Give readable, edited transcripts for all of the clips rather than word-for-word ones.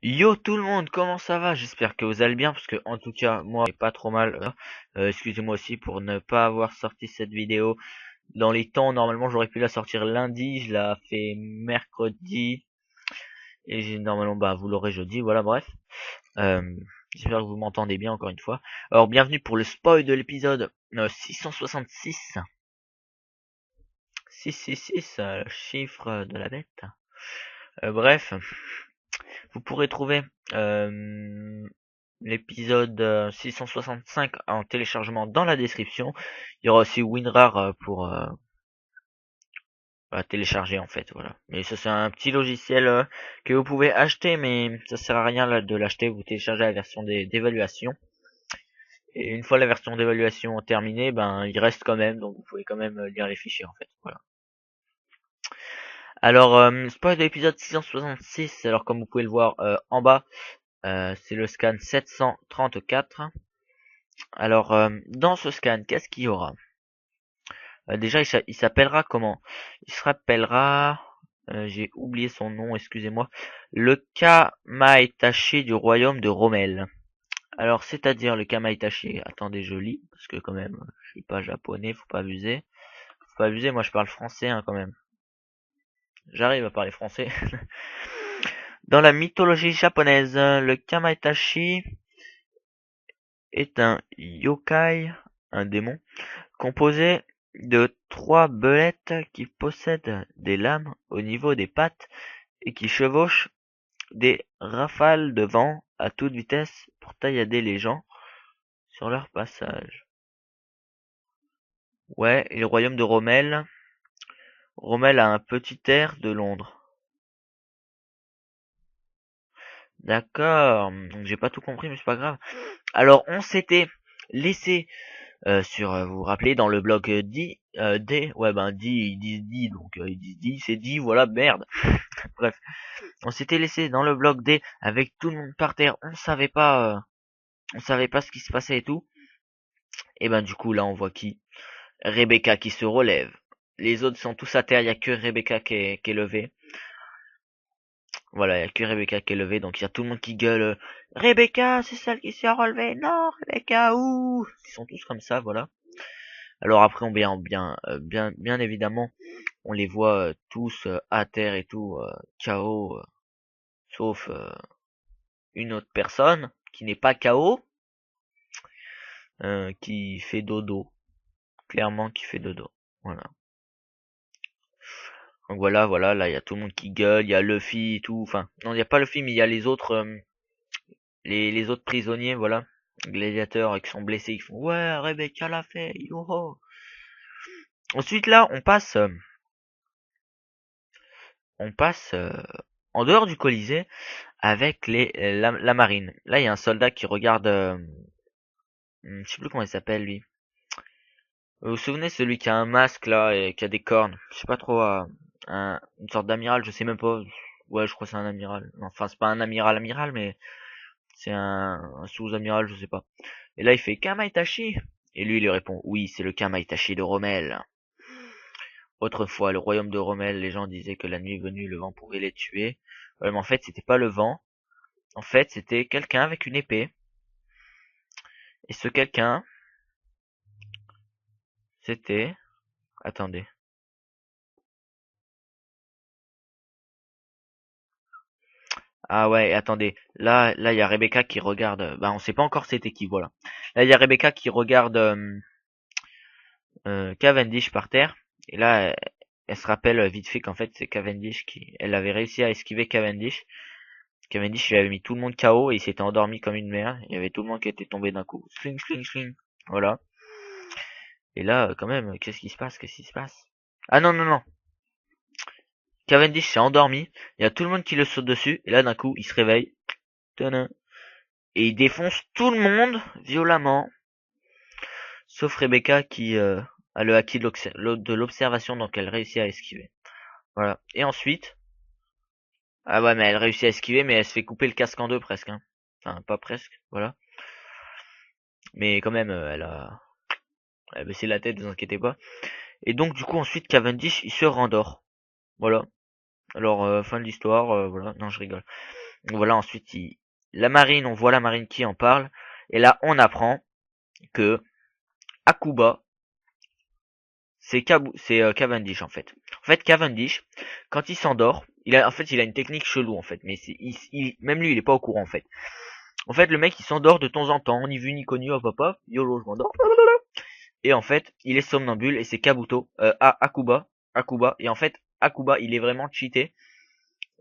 Yo tout le monde, comment ça va? J'espère que vous allez bien, parce que en tout cas, moi, pas trop mal. Excusez-moi aussi pour ne pas avoir sorti cette vidéo dans les temps. Normalement, j'aurais pu la sortir lundi, je la fais mercredi, et normalement, bah, vous l'aurez jeudi, voilà, bref. Euh, J'espère que vous m'entendez bien encore une fois. Alors, bienvenue pour le spoil de l'épisode 666. 666, le chiffre de la bête. Bref. Vous pourrez trouver l'épisode 665 en téléchargement dans la description. Il y aura aussi WinRAR pour télécharger en fait, voilà. Mais ça c'est un petit logiciel que vous pouvez acheter, mais ça sert à rien là, de l'acheter. Vous téléchargez la version d'évaluation. Et une fois la version d'évaluation terminée, ben il reste quand même, donc vous pouvez quand même lire les fichiers en fait. Voilà. Alors, spoil de l'épisode 666. Alors comme vous pouvez le voir en bas, c'est le scan 734. Alors, dans ce scan, qu'est-ce qu'il y aura? Déjà, il s'appellera comment? Il se rappellera, j'ai oublié son nom, excusez-moi, le Kamaitachi du royaume de Rommel. Alors, c'est-à-dire le Kamaitachi, attendez, je lis, parce que quand même, je suis pas japonais, faut pas abuser. Faut pas abuser, moi je parle français, hein, quand même. J'arrive à parler français. Dans la mythologie japonaise, le Kamaitachi est un yokai, un démon, composé de trois belettes qui possèdent des lames au niveau des pattes et qui chevauchent des rafales de vent à toute vitesse pour taillader les gens sur leur passage. Ouais, et le royaume de Rommel. Rommel a un petit air de Londres. D'accord, donc j'ai pas tout compris mais c'est pas grave. Alors on s'était laissé vous vous rappelez, dans le blog D, ouais ben D, ils disent D, donc ils disent D, c'est D, voilà, merde. Bref, on s'était laissé dans le bloc D avec tout le monde par terre, on savait pas ce qui se passait et tout. Et ben du coup là on voit qui? Rebecca qui se relève. Les autres sont tous à terre, il y a que Rebecca qui est levée. Voilà, il y a que Rebecca qui est levée, donc il y a tout le monde qui gueule Rebecca, c'est celle qui s'est relevée, non Rebecca, ouh. Ils sont tous comme ça, voilà. Alors après on bien évidemment, on les voit tous à terre et tout, KO, sauf une autre personne qui n'est pas KO, qui fait dodo, clairement qui fait dodo. Voilà. Donc voilà, là il y a tout le monde qui gueule, il y a Luffy et tout, enfin non il n'y a pas Luffy mais il y a les autres les autres prisonniers, voilà, gladiateurs qui sont blessés, ils font ouais Rebecca l'a fait, yo. Ensuite là on passe en dehors du Colisée avec la marine. Là il y a un soldat qui regarde, je sais plus comment il s'appelle lui. Vous vous souvenez celui qui a un masque là et qui a des cornes? Je sais pas trop, une sorte d'amiral, je sais même pas. Ouais, je crois que c'est un amiral. Enfin, c'est pas un amiral, mais c'est un sous-amiral, je sais pas. Et là, il fait Kamaitachi. Et lui, il lui répond, oui, c'est le Kamaitachi de Rommel. Autrefois, le royaume de Rommel, les gens disaient que la nuit venue, le vent pouvait les tuer. Ouais, mais en fait, c'était pas le vent. En fait, c'était quelqu'un avec une épée. Et ce quelqu'un, c'était... Attendez. Ah ouais, attendez. Là, il y a Rebecca qui regarde. Bah, on sait pas encore c'était qui, voilà. Là, il y a Rebecca qui regarde Cavendish par terre. Et là, elle se rappelle vite fait qu'en fait, c'est Cavendish qui. Elle avait réussi à esquiver Cavendish. Cavendish lui avait mis tout le monde KO et il s'était endormi comme une merde. Il y avait tout le monde qui était tombé d'un coup. Sling, sling, sling. Voilà. Et là, quand même, qu'est-ce qui se passe? Qu'est-ce qui se passe? Ah non, non, non. Cavendish s'est endormi. Il y a tout le monde qui le saute dessus. Et là, d'un coup, il se réveille. Tadam. Et il défonce tout le monde violemment. Sauf Rebecca qui a le acquis de l'observation, donc elle réussit à esquiver. Voilà. Et ensuite, ah ouais, mais elle réussit à esquiver, mais elle se fait couper le casque en deux presque. Hein. Enfin, pas presque, voilà. Mais quand même, elle a baissé la tête, ne vous inquiétez pas. Et donc, du coup, ensuite, Cavendish, il se rendort. Voilà. Alors, fin de l'histoire, voilà. Non, je rigole. Voilà, ensuite, la marine, on voit la marine qui en parle. Et là, on apprend que Akuba, c'est Cavendish en fait. En fait, Cavendish, quand il s'endort, il a une technique chelou en fait, mais même lui, il est pas au courant en fait. En fait, le mec, il s'endort de temps en temps, ni vu ni connu, hop hop hop, YOLO, je m'endors. Et en fait, il est somnambule et c'est Kabuto, Akuba. Et en fait, Akuba, il est vraiment cheaté.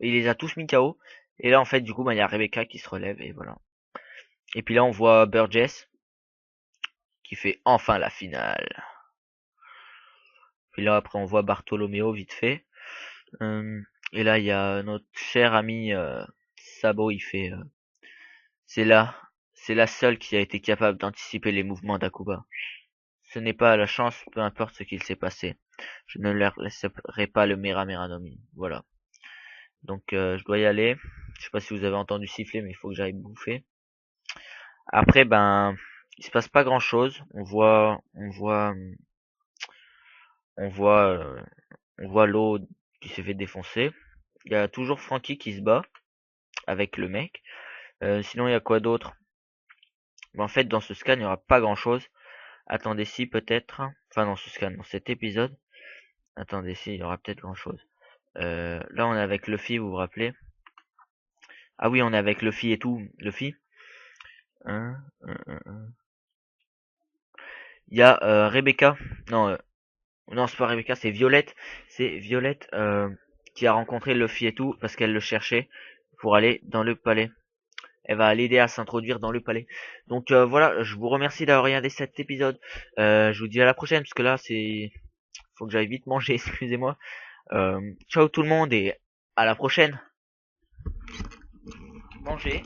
Il les a tous mis KO. Et là, en fait, du coup, il y a Rebecca qui se relève et voilà. Et puis là, on voit Burgess qui fait enfin la finale. Puis là, après, on voit Bartolomeo vite fait. Euh, et là, il y a notre cher ami Sabo, il fait... c'est là, c'est la seule qui a été capable d'anticiper les mouvements d'Akuba. Ce n'est pas la chance, peu importe ce qu'il s'est passé. Je ne leur laisserai pas le Mera Meranomi. Voilà. Donc je dois y aller. Je sais pas si vous avez entendu siffler, mais il faut que j'aille bouffer. Après, ben, il se passe pas grand chose. On voit, on voit l'eau qui s'est fait défoncer. Il y a toujours Frankie qui se bat avec le mec. Sinon, il y a quoi d'autre? En fait, dans ce scan, il n'y aura pas grand chose. Attendez si peut-être. Enfin, dans ce scan, dans cet épisode. Attendez si, il y aura peut-être grand chose. Là, on est avec Luffy, vous vous rappelez? Ah oui, on est avec Luffy et tout. Luffy. Hein, il y a Rebecca. Non, non, c'est pas Rebecca, c'est Violette. C'est Violette qui a rencontré Luffy et tout parce qu'elle le cherchait pour aller dans le palais. Elle va l'aider à s'introduire dans le palais. Donc voilà, je vous remercie d'avoir regardé cet épisode. Je vous dis à la prochaine parce que là c'est, faut que j'aille vite manger. Excusez-moi. Ciao tout le monde et à la prochaine. Manger.